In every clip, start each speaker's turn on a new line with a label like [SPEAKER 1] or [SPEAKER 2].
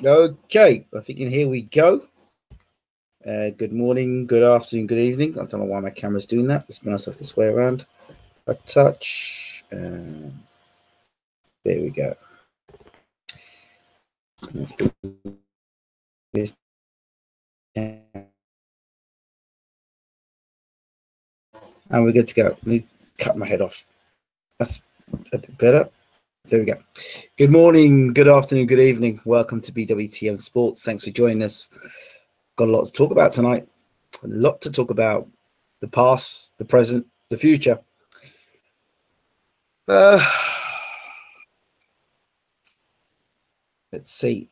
[SPEAKER 1] Okay, I think here we go. Good morning, good afternoon, good evening. I don't know why my camera's doing that. It's nice off this way around. A touch. There we go. And we're good to go. Let me cut my head off. That's a bit better. There we go. Good morning, good afternoon, good evening. Welcome to BWTM Sports. Thanks for joining us. Got a lot to talk about tonight. A lot to talk about. The past, the present, the future. Let's see.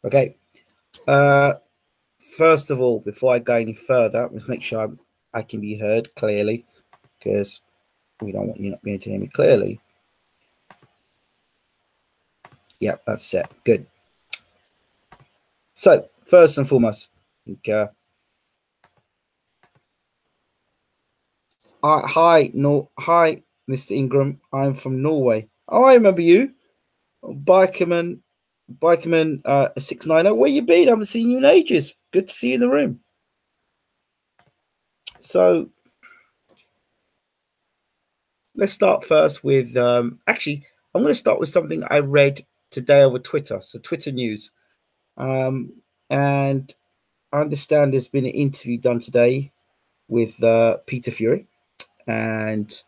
[SPEAKER 1] Okay. First of all, before I go any further, let's make sure I can be heard clearly, because we don't want you not being able to hear me clearly. Yeah, that's set. Good. So, first and foremost, I think, hi, Mr. Ingram. I'm from Norway. Oh, I remember you, Bikerman 690. Where you been? I haven't seen you in ages. Good to see you in the room. So, let's start first with. Actually, I'm going to start with something I read today over Twitter. So, Twitter news, and I understand there's been an interview done today with Peter Fury, and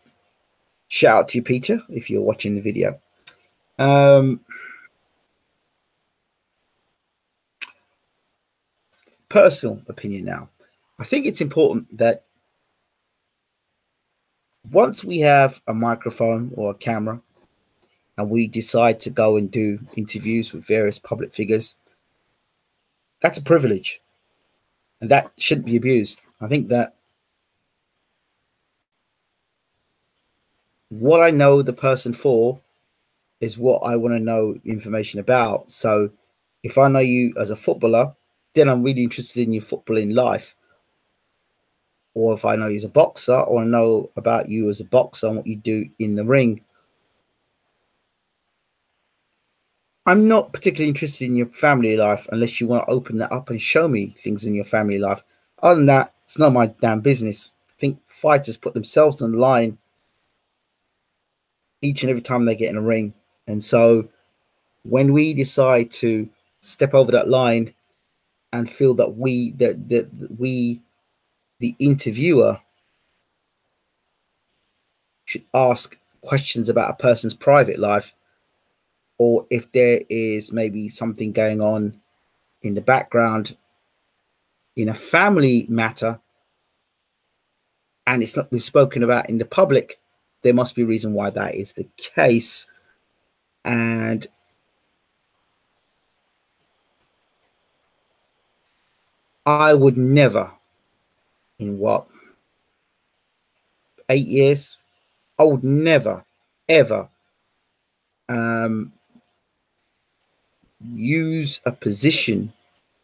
[SPEAKER 1] shout out to you, Peter, if you're watching the video. Personal opinion now. I think it's important that once we have a microphone or a camera and we decide to go and do interviews with various public figures, that's a privilege and that shouldn't be abused. I think that what I know the person for is what I want to know information about. So if I know you as a footballer, then I'm really interested in your footballing life. Or if I know you as a boxer, or I know about you as a boxer and what you do in the ring. I'm not particularly interested in your family life unless you want to open that up and show me things in your family life. Other than that, it's not my damn business. I think fighters put themselves on the line each and every time they get in a ring. And so when we decide to step over that line and feel that we, the interviewer, should ask questions about a person's private life, or if there is maybe something going on in the background in a family matter and it's not been spoken about in the public, there must be a reason why that is the case. And I would never, in what, 8 years, I would never, ever use a position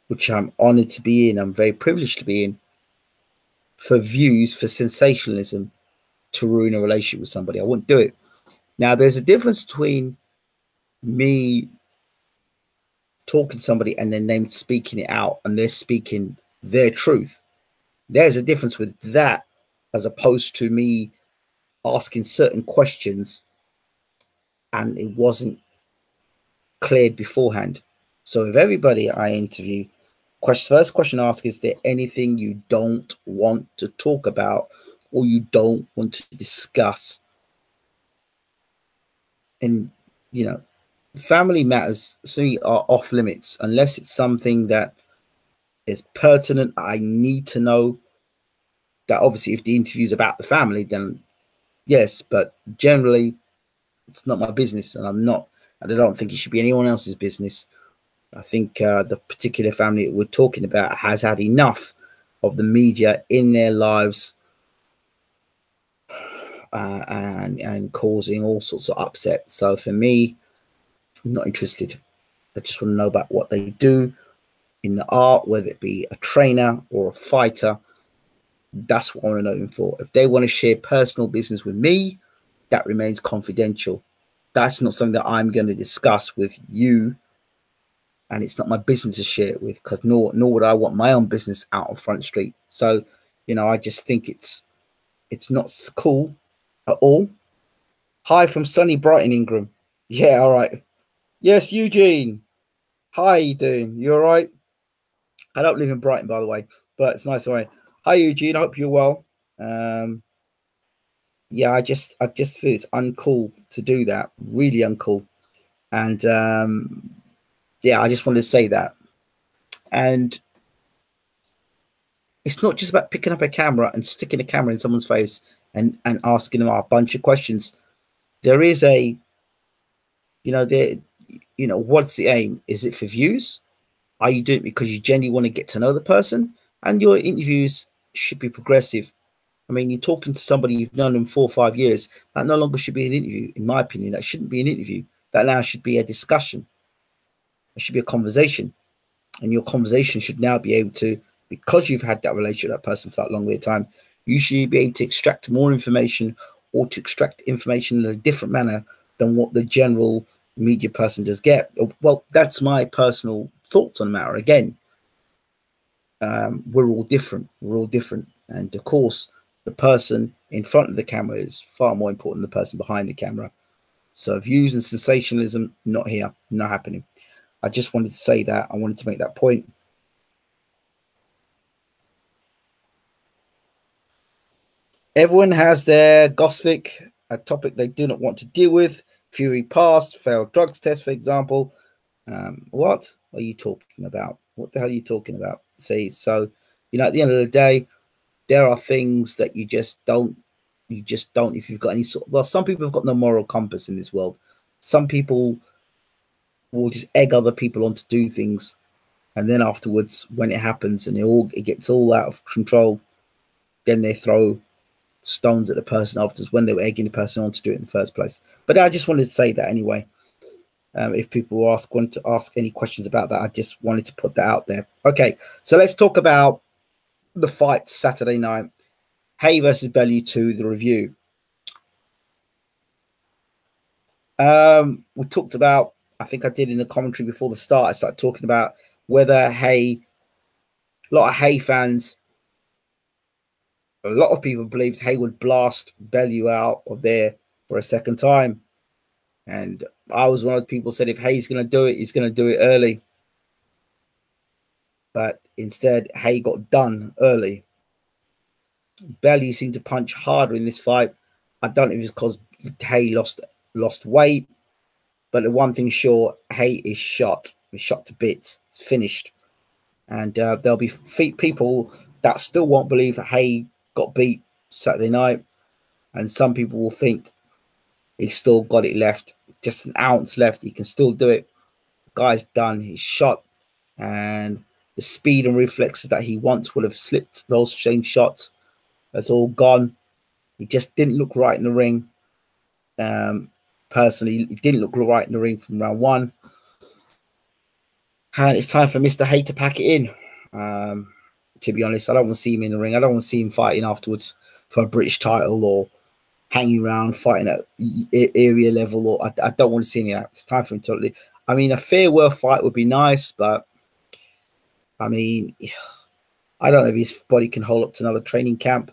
[SPEAKER 1] which I'm honored to be in, I'm very privileged to be in, for views, for sensationalism, to ruin a relationship with somebody. I wouldn't do it. Now, there's a difference between me talking to somebody and then them speaking it out and they're speaking their truth. There's a difference with that as opposed to me asking certain questions and it wasn't cleared beforehand. So with everybody I interview, first question I ask, is there anything you don't want to talk about or you don't want to discuss? And, you know, family matters are off limits unless it's something that is pertinent. I need to know that. Obviously, if the interview is about the family, then yes, but generally it's not my business, and I don't think it should be anyone else's business. I think the particular family that we're talking about has had enough of the media in their lives and causing all sorts of upset. So for me, I'm not interested. I just want to know about what they do in the art, whether it be a trainer or a fighter. That's what I want to know them for. If they want to share personal business with me, that remains confidential. That's not something that I'm going to discuss with you, and it's not my business to share it with, because nor would I want my own business out on Front Street. So, I just think it's not cool at all. Hi from sunny Brighton, Ingram. Yeah, all right. Yes, Eugene. Hi, you doing? You all right? I don't live in Brighton, by the way, but it's nice. All right. Hi, Eugene. I hope you're well. Yeah, I just feel it's uncool to do that. Really uncool. And yeah, I just wanted to say that. And it's not just about picking up a camera and sticking a camera in someone's face and asking them a bunch of questions. There is a, what's the aim? Is it for views? Are you doing it because you genuinely want to get to know the person? And your interviews should be progressive. I mean, you're talking to somebody you've known them 4 or 5 years. That no longer should be an interview, in my opinion. That shouldn't be an interview. That now should be a discussion. It should be a conversation. And your conversation should now be able to, because you've had that relationship with that person for that long period of time, you should be able to extract more information, or to extract information in a different manner than what the general media person does get. Well, that's my personal thoughts on the matter. Again, we're all different. We're all different. And of course, the person in front of the camera is far more important than the person behind the camera. So views and sensationalism, not here, not happening. I just wanted to say that. I wanted to make that point. Everyone has their gossip, a topic they do not want to deal with. Fury past, failed drugs test, for example. What are you talking about? What the hell are you talking about? See, so, at the end of the day, there are things that you just don't, if you've got any sort of, well, some people have got no moral compass in this world. Some people will just egg other people on to do things, and then afterwards, when it happens and it gets all out of control, then they throw stones at the person afterwards, when they were egging the person on to do it in the first place. But I just wanted to say that anyway. If people wanted to ask any questions about that, I just wanted to put that out there. Okay, so let's talk about the fight Saturday night. Haye versus Bellew 2, the review. We talked about, I think I did in the commentary before the start, I started talking about whether Haye, a lot of Haye fans, a lot of people believed Haye would blast Bellew out of there for a second time. And I was one of the people who said if Haye's going to do it, he's going to do it early. But instead, Haye got done early. Bellew seemed to punch harder in this fight. I don't know if it's because Haye lost weight, but the one thing sure, Haye is shot. He's shot to bits. It's finished. And there'll be people that still won't believe Haye got beat Saturday night. And some people will think he's still got it left. Just an ounce left. He can still do it. The guy's done. He's shot. And the speed and reflexes that he once would have slipped those same shots, that's all gone. He just didn't look right in the ring. Personally, he didn't look right in the ring from round one. And it's time for Mr. Haye to pack it in. To be honest, I don't want to see him in the ring. I don't want to see him fighting afterwards for a British title or hanging around fighting at area level. Or I don't want to see any of that. It's time for him to. I mean, a farewell fight would be nice, but I mean, I don't know if his body can hold up to another training camp.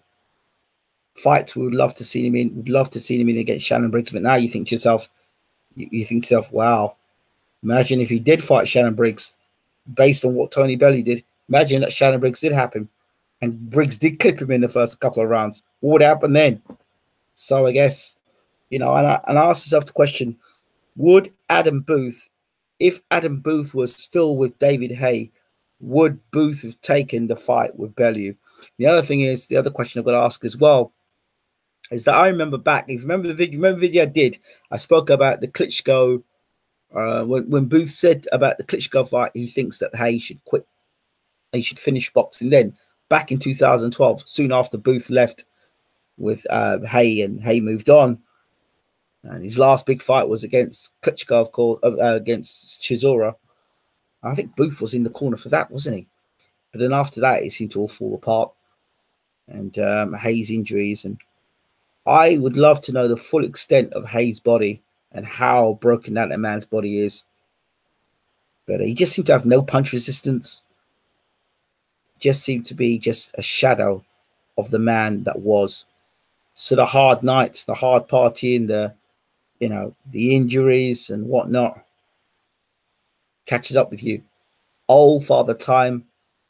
[SPEAKER 1] Fights we would love to see him in. We'd love to see him in against Shannon Briggs. But now you think to yourself, wow, imagine if he did fight Shannon Briggs based on what Tony Bellew did. Imagine that Shannon Briggs did happen and Briggs did clip him in the first couple of rounds. What would happen then? So I guess, and I asked myself the question, would Adam Booth, if Adam Booth was still with David Haye, would Booth have taken the fight with Bellew? The other thing is, the other question I've got to ask as well, is that I remember back, if you remember the video I did, I spoke about the Klitschko, when Booth said about the Klitschko fight, he thinks that Haye should quit, he should finish boxing then. Back in 2012, soon after Booth left with Haye and Haye moved on. And his last big fight was against Klitschko, of course, against Chisora. I think Booth was in the corner for that, wasn't he? But then after that, it seemed to all fall apart. and Haye's injuries. And I would love to know the full extent of Haye's body and how broken that man's body is. But he just seemed to have no punch resistance. Just seemed to be just a shadow of the man that was. So the hard nights, the hard partying, the injuries and whatnot catches up with you. Old Father Time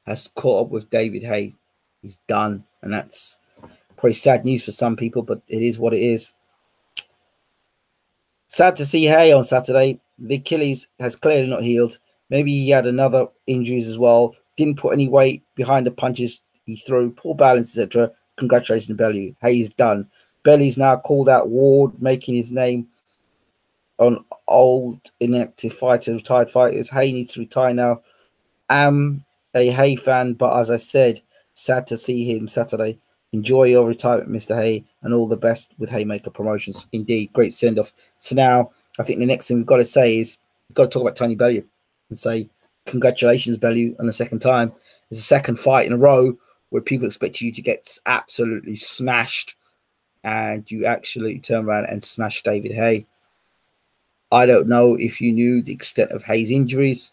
[SPEAKER 1] has caught up with David Haye. He's done, and that's probably sad news for some people, but it is what it is. Sad to see Haye on Saturday. The Achilles has clearly not healed. Maybe he had another injuries as well. Didn't put any weight behind the punches he threw. Poor balance, etc. Congratulations to Bellew. Haye's done. Bellew's now called out Ward, making his name on old inactive fighters, retired fighters. Haye needs to retire now. I'm a Haye fan, but as I said, sad to see him Saturday. Enjoy your retirement, Mr. Haye, and all the best with Haymaker Promotions. Indeed, great send-off. So now, I think the next thing we've got to say is we've got to talk about Tony Bellew and say, congratulations, Bellew, on the second time. It's the second fight in a row where people expect you to get absolutely smashed, and you actually turn around and smash David Haye. I don't know if you knew the extent of Haye's injuries.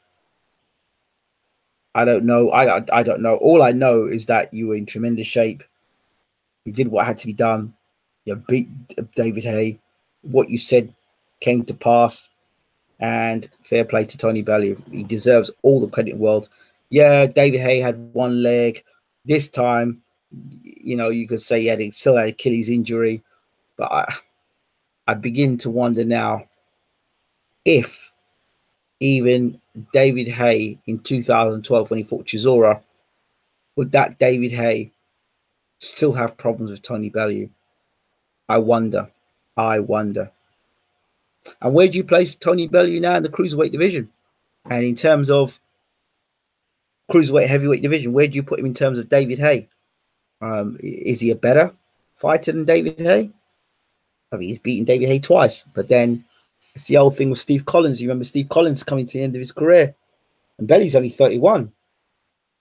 [SPEAKER 1] I don't know. I don't know. All I know is that you were in tremendous shape. You did what had to be done. You beat David Haye. What you said came to pass. And fair play to Tony Bellew. He deserves all the credit in the world. Yeah, David Haye had one leg. This time, you could say he still had Achilles injury. But I begin to wonder now if even David Haye in 2012 when he fought Chisora, would that David Haye still have problems with Tony Bellew? I wonder. And where do you place Tony Bellew now in the cruiserweight division? And in terms of cruiserweight heavyweight division, where do you put him in terms of David Haye? Is he a better fighter than David Haye? I mean, he's beaten David Haye twice, but then it's the old thing with Steve Collins. You remember Steve Collins coming to the end of his career, and Bellew's only 31.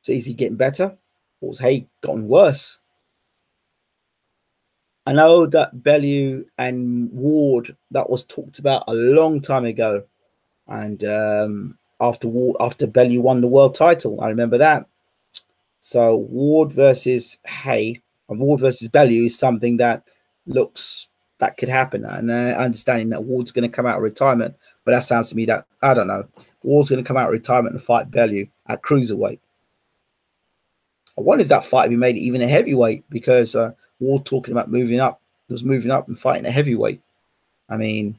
[SPEAKER 1] So is he getting better, or has Haye gotten worse? I know that Bellew and Ward, that was talked about a long time ago, and after Bellew won the world title, I remember that. So Ward versus Haye and Ward versus Bellew is something that could happen. And understanding that Ward's going to come out of retirement, but that sounds to me that, I don't know, Ward's going to come out of retirement and fight Bellew at cruiserweight. I wonder if that fight would be made even a heavyweight, because Ward talking about moving up and fighting a heavyweight. I mean,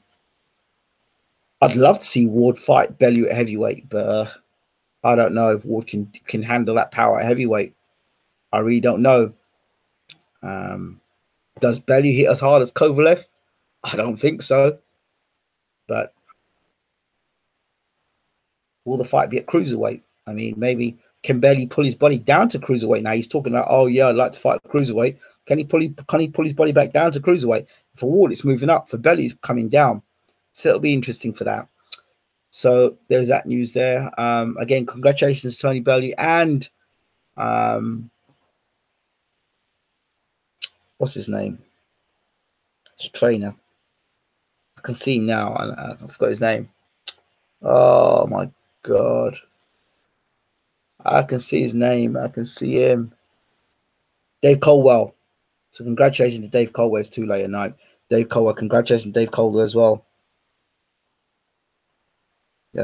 [SPEAKER 1] I'd love to see Ward fight Bellew at heavyweight, but I don't know if Ward can handle that power at heavyweight. I really don't know. Does Bellew hit as hard as Kovalev? I don't think so. But will the fight be at cruiserweight? I mean, maybe can Bellew pull his body down to cruiserweight now? He's talking about, oh yeah, I'd like to fight cruiserweight. Can he pull his body back down to cruiserweight? For Ward, it's moving up. For Bellew, it's coming down. So it'll be interesting for that. So there's that news there. Again, congratulations to Tony Bellew and what's his name? His trainer. I can see him now. I forgot his name. Oh my God. I can see his name. I can see him. Dave Colwell. So congratulations to Dave Colwell. It's too late at night. Dave Colwell. Congratulations to Dave Colwell as well. He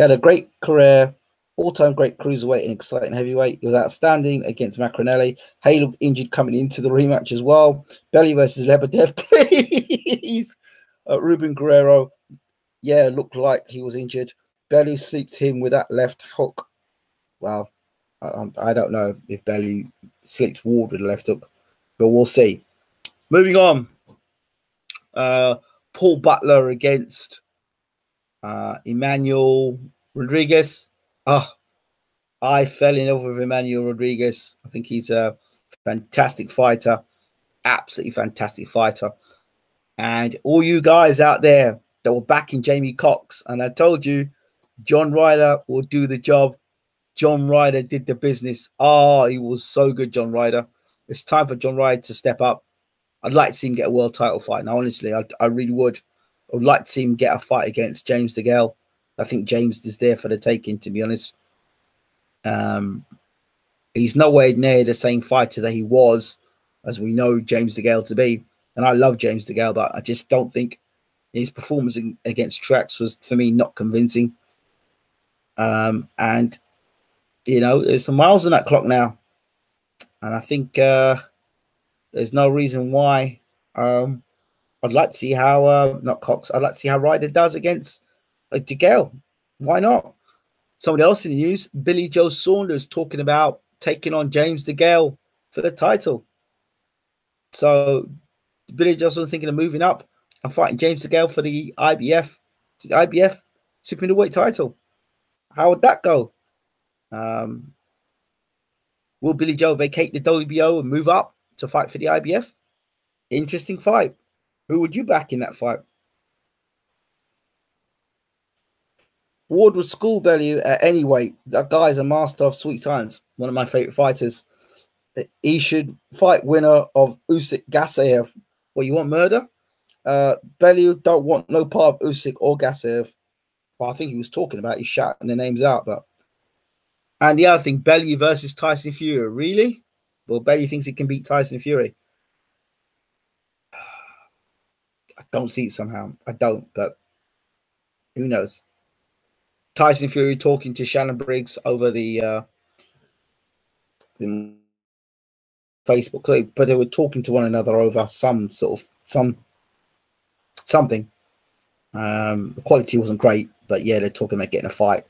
[SPEAKER 1] had a great career, all-time great cruiserweight and exciting heavyweight. He was outstanding against Macronelli. Haye looked injured coming into the rematch as well. Bellew versus Lebedev, please. Ruben Guerrero, yeah, looked like he was injured. Bellew sleeps him with that left hook. Well, I don't know if Bellew sleeps Ward with a left hook, but we'll see. Moving on. Paul Butler against Emmanuel Rodriguez. I fell in love with Emmanuel Rodriguez. I think he's a fantastic fighter. Absolutely fantastic fighter. And all you guys out there that were backing Jamie Cox, and I told you, John Ryder will do the job. John Ryder did the business. He was so good, John Ryder. It's time for John Ryder to step up. I'd like to see him get a world title fight. Now, honestly, I really would. I would like to see him get a fight against James DeGale. I think James is there for the taking, to be honest. He's nowhere near the same fighter that he was, as we know James DeGale to be. And I love James DeGale, but I just don't think his performance against Trax was, for me, not convincing. And, you know, there's some miles on that clock now. And I think there's no reason why. I'd like to see how, not Cox, I'd like to see how Ryder does against DeGale. Why not? Somebody else in the news, Billy Joe Saunders talking about taking on James DeGale for the title. So Billy Joe Saunders thinking of moving up and fighting James DeGale for the IBF super middleweight title. How would that go? Will Billy Joe vacate the WBO and move up to fight for the IBF? Interesting fight. Who would you back in that fight? Ward would school Bellew at any weight. That guy's a master of sweet science. One of my favorite fighters. He should fight winner of Usyk Gasayev. Well, you want murder? Bellew don't want no part of Usyk or Gasayev. Well, I think he was talking about he's shouting the names out. And the other thing, Bellew versus Tyson Fury. Really? Well, Bellew thinks he can beat Tyson Fury. I don't see it somehow. I don't, but who knows? Tyson Fury talking to Shannon Briggs over the Facebook clip, but they were talking to one another over something. The quality wasn't great, but yeah, they're talking about getting a fight.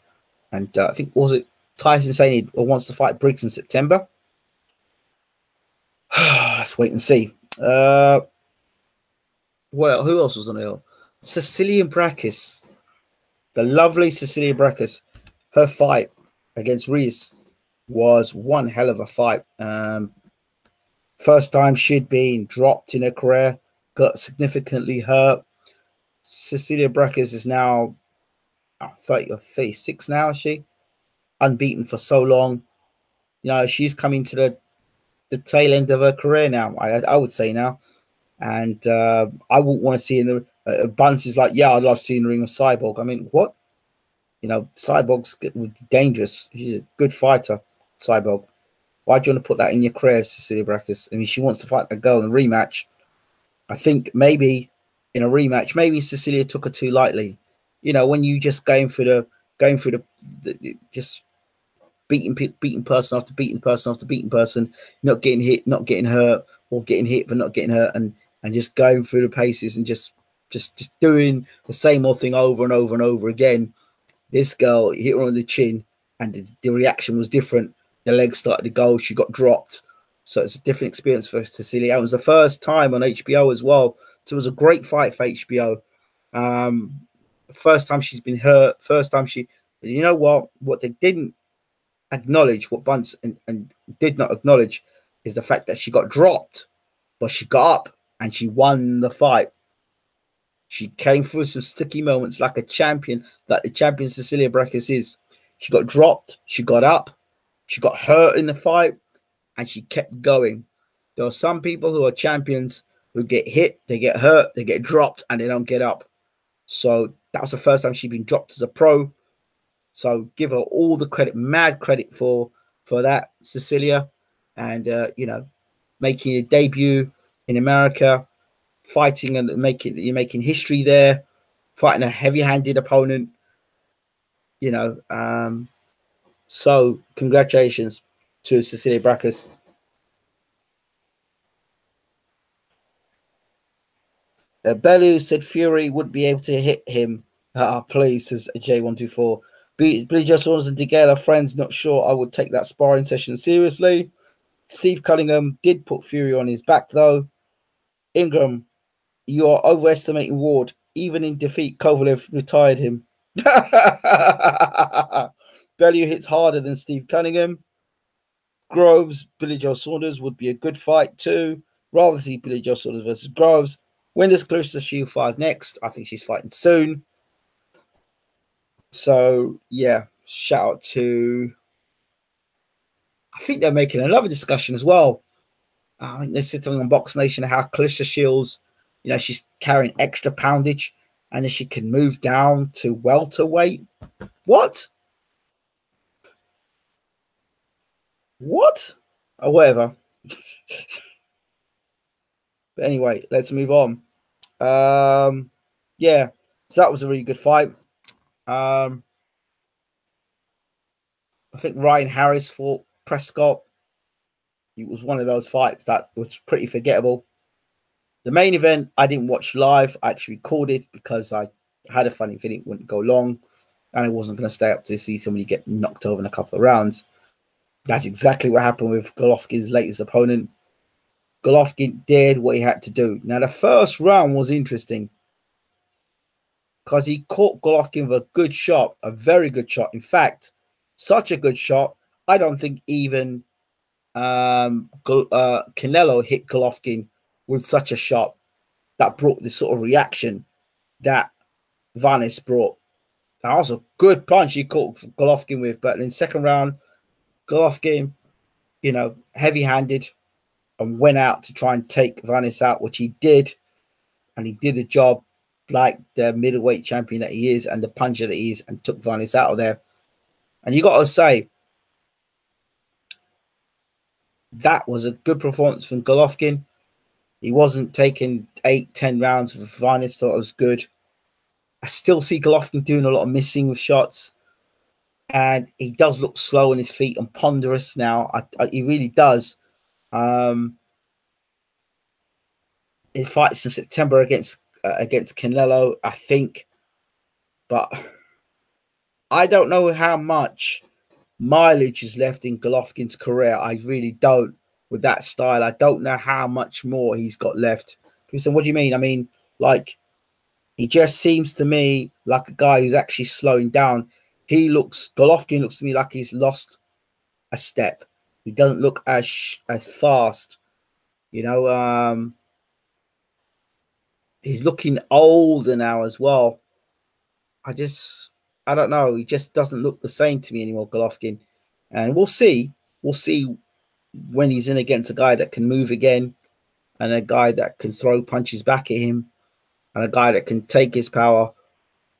[SPEAKER 1] And I think, was it Tyson saying he wants to fight Briggs in September? Let's wait and see. Who else was on the Cecilia Brækhus, the lovely Cecilia Brækhus. Her fight against Reese was one hell of a fight. First time she'd been dropped in her career, got significantly hurt. Cecilia Brækhus is now 30 or 36 now, is she? Unbeaten for so long. You know, she's coming to the tail end of her career now, I would say now. And I wouldn't want to see in the Bunce is like, yeah, I'd love to see in the ring of Cyborg. I mean, what? You know, Cyborg's dangerous. She's a good fighter, Cyborg. Why do you want to put that in your career, Cecilia Brækhus? I mean, she wants to fight a girl in a rematch. I think maybe in a rematch, maybe Cecilia took her too lightly. You know, when you just going through the just beating person after beating person after beating person, not getting hit, not getting hurt, or getting hit but not getting hurt, and just going through the paces and just doing the same old thing over and over and over again. This girl hit her on the chin, and the reaction was different. The legs started to go. She got dropped. So it's a different experience for Cecilia. It was the first time on HBO as well. So it was a great fight for HBO. First time she's been hurt. First time you know what they didn't acknowledge, what Bunce and did not acknowledge, is the fact that she got dropped, but she got up and she won the fight. She came through some sticky moments like a champion, like the champion Cecilia Brækhus is. She got dropped, she got up, she got hurt in the fight, and she kept going. There are some people who are champions who get hit, they get hurt, they get dropped, and they don't get up. So that was the first time she'd been dropped as a pro. So give her all the credit, mad credit for that, Cecilia. And, you know, making a debut in America, fighting and making history there, fighting a heavy-handed opponent, you know. So congratulations to Cecilia Brækhus. Bellew said Fury would be able to hit him. Please, says J124. Billy Joe Saunders and DeGale are friends. Not sure I would take that sparring session seriously. Steve Cunningham did put Fury on his back, though. Ingram, you are overestimating Ward. Even in defeat, Kovalev retired him. Bellew hits harder than Steve Cunningham. Groves, Billy Joe Saunders would be a good fight too. Rather see Billy Joe Saunders versus Groves. When does Clarissa Shield fight next? I think she's fighting soon. So, yeah, shout out to... I think they're making another discussion as well. I think they're sitting on Box Nation how Clarissa Shields, she's carrying extra poundage and then she can move down to welterweight. What? What? Or whatever. But anyway, let's move on. Yeah, so that was a really good fight. I think Ryan Harris fought Prescott. It was one of those fights that was pretty forgettable. The main event I didn't watch live. I actually recorded because I had a funny feeling it wouldn't go long, and I wasn't going to stay up to see somebody get knocked over in a couple of rounds. That's exactly what happened with Golovkin's latest opponent. Golovkin did what he had to do. Now, the first round was interesting because he caught Golovkin with a good shot, a very good shot. In fact, such a good shot, I don't think even Canelo hit Golovkin with such a shot that brought this sort of reaction that Vanis brought. That was a good punch he caught Golovkin with, but in the second round, Golovkin, heavy-handed and went out to try and take Vanis out, which he did, and he did the job like the middleweight champion that he is and the puncher that he is, and took Vanis out of there. And you got to say, that was a good performance from Golovkin. He wasn't taking 8-10 rounds with Vanis, thought it was good. I still see Golovkin doing a lot of missing with shots, and he does look slow on his feet and ponderous now. He really does. He fights in September against Canelo, I think, but I don't know how much mileage is left in Golovkin's career. I really don't. With that style, I don't know how much more he's got left. People say, "What do you mean?" I mean, like, he just seems to me like a guy who's actually slowing down. Golovkin looks to me like he's lost a step. He doesn't look as fast. He's looking older now as well. I don't know. He just doesn't look the same to me anymore, Golovkin. And we'll see. We'll see when he's in against a guy that can move again, and a guy that can throw punches back at him, and a guy that can take his power,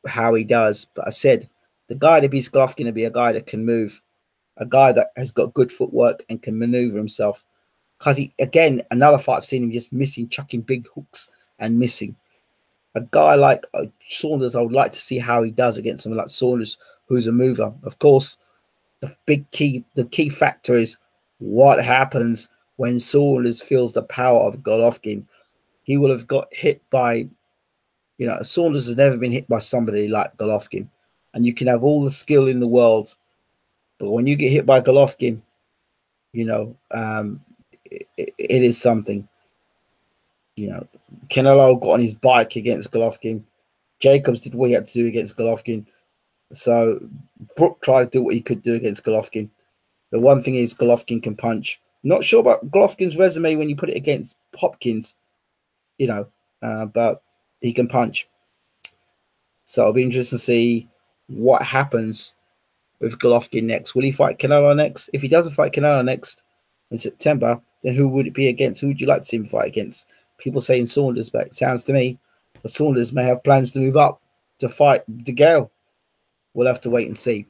[SPEAKER 1] how he does. But I said, the guy that beats Golovkin will be a guy that can move, a guy that has got good footwork and can maneuver himself. Because another fight I've seen him just missing, chucking big hooks and missing. A guy like Saunders, I would like to see how he does against someone like Saunders, who's a mover. Of course, the key factor is what happens when Saunders feels the power of Golovkin. He will have got hit by, Saunders has never been hit by somebody like Golovkin. And you can have all the skill in the world, but when you get hit by Golovkin, it is something. Canelo got on his bike against Golovkin. Jacobs did what he had to do against Golovkin. So Brook tried to do what he could do against Golovkin. The one thing is Golovkin can punch. Not sure about Golovkin's resume when you put it against Hopkins, but he can punch. So it'll be interesting to see what happens with Golovkin next. Will he fight Canelo next? If he doesn't fight Canelo next in September, then who would it be against? Who would you like to see him fight against? People saying Saunders, but it sounds to me that Saunders may have plans to move up to fight DeGale. We'll have to wait and see.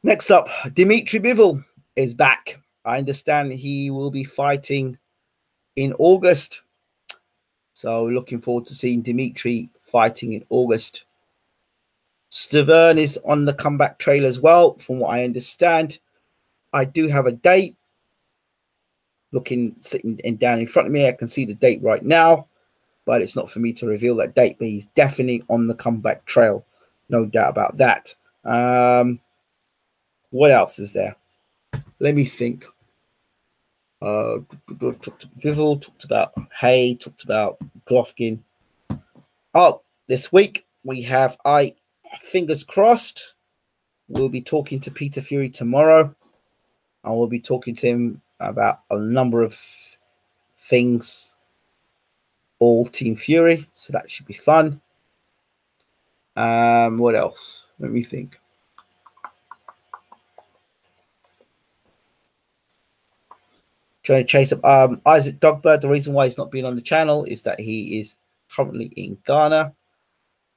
[SPEAKER 1] Next up, Dimitri Bivol is back. I understand he will be fighting in August. So looking forward to seeing Dimitri fighting in August. Stavern is on the comeback trail as well, from what I understand. I do have a date. Sitting down in front of me, I can see the date right now, but it's not for me to reveal that date. But he's definitely on the comeback trail, no doubt about that. What else is there? Let me think. Bivol, talked about Haye, talked about Golovkin. Oh, this week we have fingers crossed. We'll be talking to Peter Fury tomorrow, and we'll be talking to him about a number of things, all Team Fury, so that should be fun. What else? Let me think. Trying to chase up Isaac Dogbird. The reason why he's not been on the channel is that he is currently in Ghana.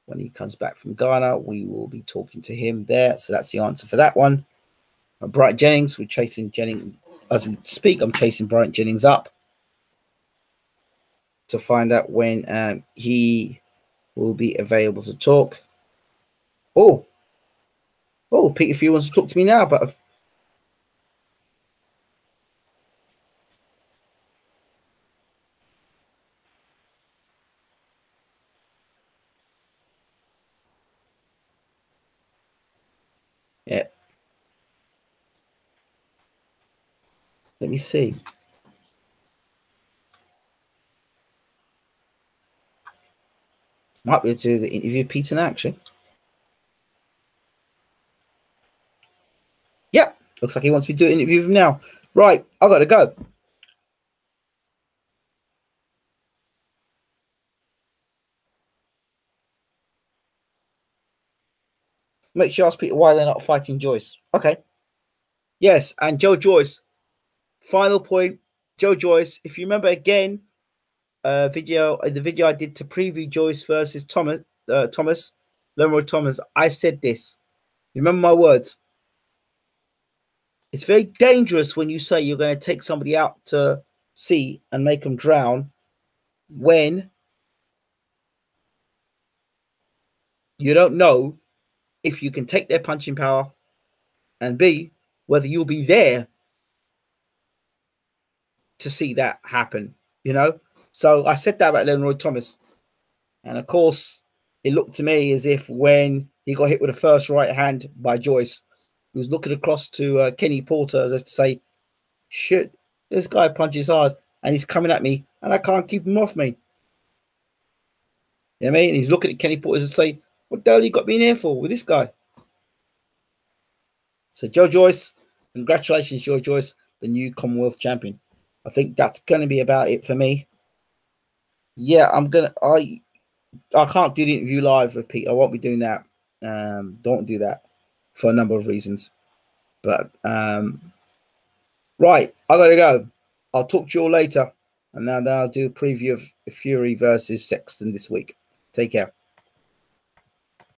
[SPEAKER 1] When he comes back from Ghana, we will be talking to him there. So that's the answer for that one. Bright Jennings, we're chasing Jennings as we speak. I'm chasing Bright Jennings up to find out when he will be available to talk. Oh, Pete, if you want to talk to me now, but yeah. Let me see. Might be able to do the interview of Peter now, actually. Yeah, looks like he wants me to do an interview with him now. Right, I got to go. Make sure you ask Peter why they're not fighting Joyce. Okay. Yes, and Joe Joyce. Final point, Joe Joyce. If you remember again, the video I did to preview Joyce versus Leroy Thomas, I said this. Remember my words. It's very dangerous when you say you're going to take somebody out to sea and make them drown when you don't know if you can take their punching power, and B, whether you'll be there to see that happen, you know? So I said that about Leroy Thomas. And of course, it looked to me as if when he got hit with the first right hand by Joyce, he was looking across to Kenny Porter as if to say, shit, this guy punches hard and he's coming at me and I can't keep him off me. You know what I mean? And he's looking at Kenny Porter and say, what the hell you got me in here for with this guy? So Joe Joyce, congratulations, Joe Joyce, the new Commonwealth champion. I think that's going to be about it for me. Yeah, I can't do the interview live with Pete. I won't be doing that. Don't do that for a number of reasons. But right, I gotta go. I'll talk to you all later. And now I'll do a preview of Fury versus Sexton this week. Take care.